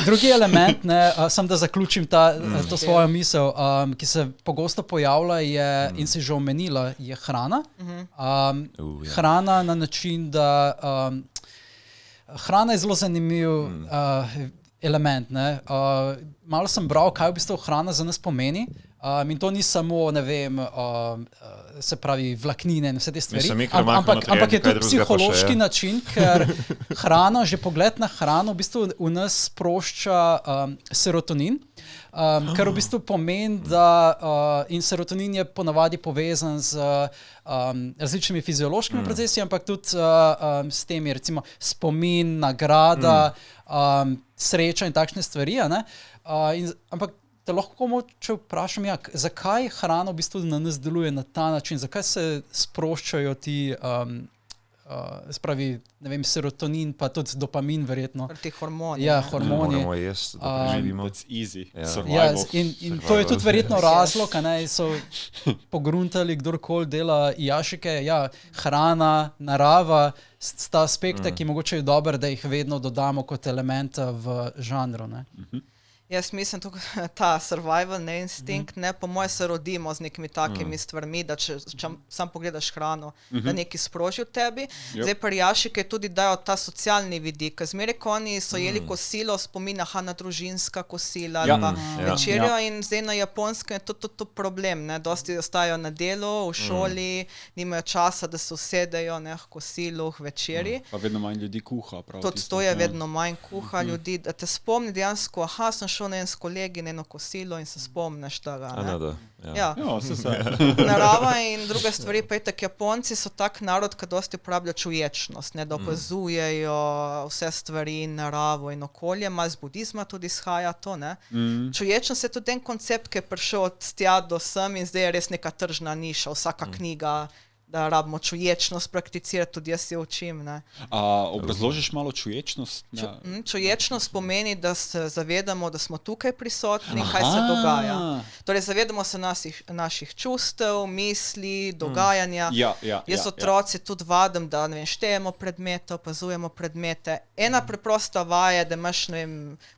drugi element, sem da zaključim to svojo misel, ki se pogosto pojavlja in si že omenila, je hrana. Hrana na način, da hrana je zelo zanimiv element. Malo sem bral, kaj v bistvu hrana za nas pomeni. In to ni samo, ne vem, se pravi vlaknine in vse te stvari, ampak je tudi psihološki način, ker hrana, že pogled na hrano v bistvu v nas sprošča serotonin, kar v bistvu pomeni, da in serotonin je ponavadi povezan z različnimi fiziološkimi procesi, ampak tudi s temi, recimo spomin, nagrada, sreča in takšne stvari. Ampak te lahko moče vprašam, zakaj hrana v bistvu na nas deluje na ta način, zakaj se sproščajo ti, spravi, ne vem, serotonin, pa tudi dopamin verjetno. Ti hormoni. Ja, hormoni. Moramo jesti, da preživimo. It's easy. Ja, in to je tudi verjetno razlog, so pogruntali, kdorkoli dela jašike, hrana, narava, sta aspekta, ki mogoče je dober, da jih vedno dodamo kot elementa v žanru. Jaz mislim, ta survival instinkt, po moje se rodimo z nekimi takimi stvarmi, da če sam pogledaš hrano, da nekaj sproži v tebi. Zdaj pa jašike tudi dajo ta socialni vidik. Zmeraj, ko oni so jeli kosilo, spominja na družinska kosila ali pa večerjo in zdaj na Japonskem je to problem. Dosti ostajajo na delu, v šoli, nimajo časa, da se usedejo k kosilu, k večeri. Pa vedno manj ljudi kuha. To je vedno manj kuha ljudi. Da te spomni dejansko, sem šel na s kolegi na eno kosilo in se spomniš tega. Narava in druge stvari, pa itak Japonci so tak narod, ki dosti uporablja čuječnost, da opazujejo vse stvari, naravo in okolje, malo z budizma tudi izhaja to. Čuječnost je tudi en koncept, ki je prišel od tja do sem in zdaj je res neka tržna niša, vsaka knjiga, da rabimo čuječnost prakticirati, tudi jaz se učim. Obrazložiš malo čuječnost? Čuječnost pomeni, da se zavedamo, da smo tukaj prisotni, kaj se dogaja. Torej, zavedamo se naših čustev, misli, dogajanja. Jaz otroci tudi vadim, da štejemo predmete, opazujemo predmete. Ena preprosta vaja je, da imaš,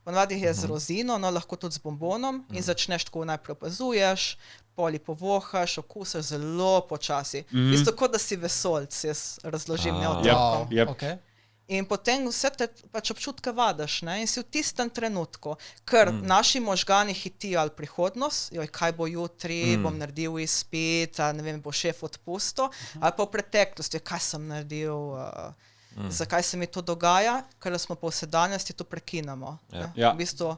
ponavadi je z rozino, lahko tudi z bombonom in začneš tako, najprej opazuješ, poli povohaš, okusaš zelo počasi. Isto kot da si vesoljc, jaz razložim otrokom. In potem vse te občutke vadaš in si v tistem trenutku, ker naši možgani hitijo ali prihodnost, kaj bo jutri, bom naredil izpit, ne vem, bo šef odpustil, ali pa v preteklosti, kaj sem naredil, zakaj se mi to dogaja, ker smo pa v sedanjosti to prekinemo. V bistvu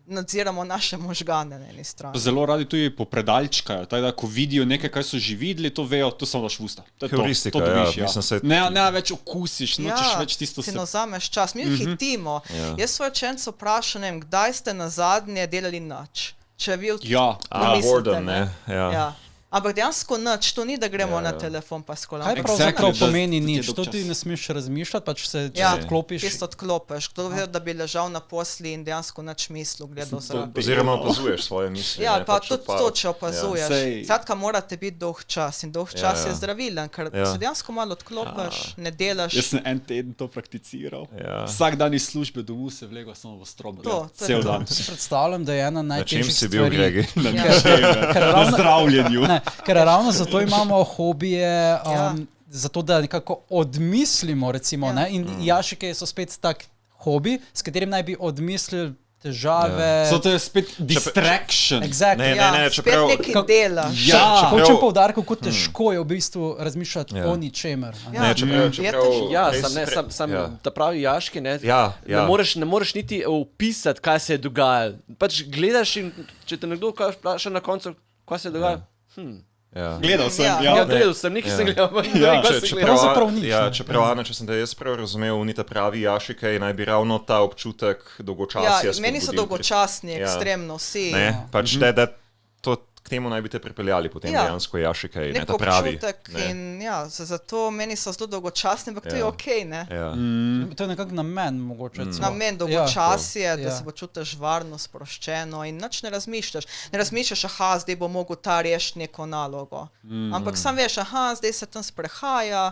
nadziramo naše možgane na eni strani. Zelo radi tudi popredalčkajo, tako da ko vidijo nekaj, kaj so že videli, to vejo, to samo daš v usta. Heuristika, ne več okusiš, nočeš več tisto si nazameš čas. Mi hitimo. Jaz svoje učence vprašam, kdaj ste nazadnje delali nič? Če vi mislite, ampak dejansko nič, to ni, da gremo na telefon pa skolam. Kaj pravzaprav pomeni nič? To ti ne smeš razmišljati, pa če se odklopiš? Čisto odklopiš. Kdo ve, da bi ležal na posli in dejansko nič mislil, gledal zraven. Oziroma opazuješ svoje misli. Ja, pa tudi to, če opazuješ. Skratka, morate biti dolg čas in dolg čas je zdravilen, ker se dejansko malo odklopiš, ne delaš. Jaz sem en teden to prakticiral. Vsak dan iz službe domov se vlegel samo v strobo. Cel dan. Si predstavljam, da je ena najtežjih stvari. Na zdravljenju. Ker ravno zato imamo hobije, zato da nekako odmislimo, recimo, in jašike so spet tak hobi, s katerim naj bi odmislili težave. To je spet distraction. Exactly. Spet nekaj dela. Če hočem poudariti, kako težko je v bistvu razmišljati o ničemer. Ta pravi jaški, ne moreš niti opisati, kaj se je dogajalo. Pač gledaš in če te nekdo vpraša na koncu, kaj se je dogajalo, Gledal sem, gledal sem, nekaj sem gledal. Čeprav, če sem te jaz prav razumel, ni ta pravi jašike in naj bi ravno ta občutek dolgočasja spodbudil. Meni so dolgočasni, ekstremno vsi. Pač da to k temu naj bi te pripeljali potem dejansko jašike in ta pravi. Nek občutek in zato meni so zelo dolgočasni, ampak to je okej, ne? To je nekako namen mogoče. Namen dolgočasje, da se počutiš varno, sproščeno in nič ne razmišljaš. Ne razmišljaš, zdaj bo mogel ta rešiti neko nalogo. Ampak sam veš, zdaj se tam sprehaja,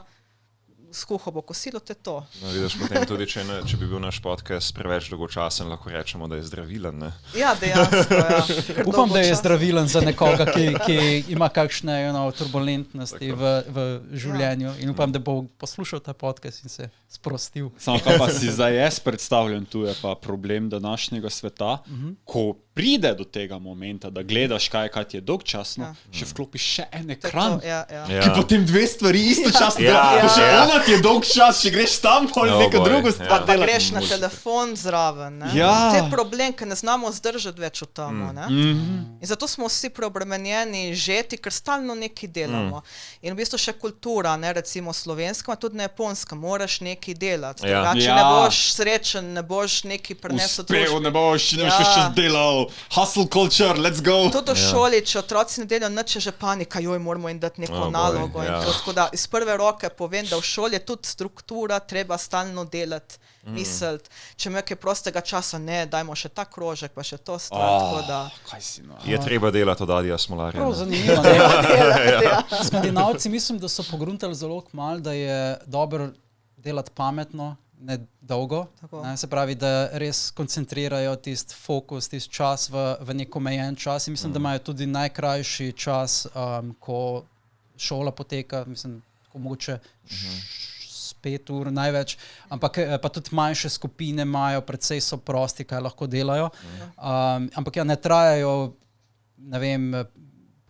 skuho bo kosilo, te to. No, vidiš, potem tudi, če bi bil naš podcast preveč dolgočasen, lahko rečemo, da je zdravilen, ne? Ja, dejansko, ja. Upam, da je zdravilen za nekoga, ki ima kakšne turbulentnosti v življenju in upam, da bo poslušal ta podcast in se sprostil. Samo kaj pa si zdaj jaz predstavljam, tu je pa problem današnjega sveta, ko pride do tega momenta, da gledaš kaj ti je dolgčasno, še vklopiš še en ekran, ki potem dve stvari istočasno dela. Še ona ti je dolgčas, še greš tam, pa neko drugo stvar delaš. Pa greš na telefon zraven. To je problem, ker ne znamo zdržati več od tam. In zato smo vsi preobremenjeni, žeti, ker stalno nekaj delamo. In v bistvu še kultura, recimo slovenska, tudi na japonskem, moraš nekaj delati. Če ne boš srečen, ne boš nekaj prenesel družbe. Uspel, ne boš še delal. Hustle culture, let's go. Tudi v šoli, če otroci ne delajo nič, je že panika, moramo jim dati neko nalogo. Tako da iz prve roke povem, da v šoli je tudi struktura, treba stalno delati, misliti. Če ima kaj prostega časa, ne, dajmo še ta krožek, pa še to stvar. Je treba delati od Adija Smolarja. Prav zanimivo. Skandinavci mislim, da so pogruntali zelo malo, da je dobro delati pametno, ne dolgo, se pravi, da res koncentrirajo tisti fokus, tisti čas v nek omejen čas in mislim, da imajo tudi najkrajši čas, ko šola poteka, mislim, ko mogoče 5 ur največ, ampak pa tudi manjše skupine imajo, predvsej so prosti, kaj lahko delajo, ampak ne trajajo, ne vem,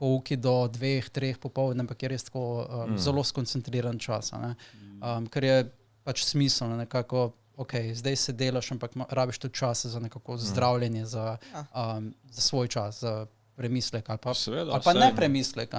pouki do 2-3 popoldne, ampak je res tako zelo skoncentriran čas, ker je pač smiselno nekako, zdaj se delaš, ampak rabiš tudi čas za nekako zdravljenje, za svoj čas, za premislek ali pa ne premislek.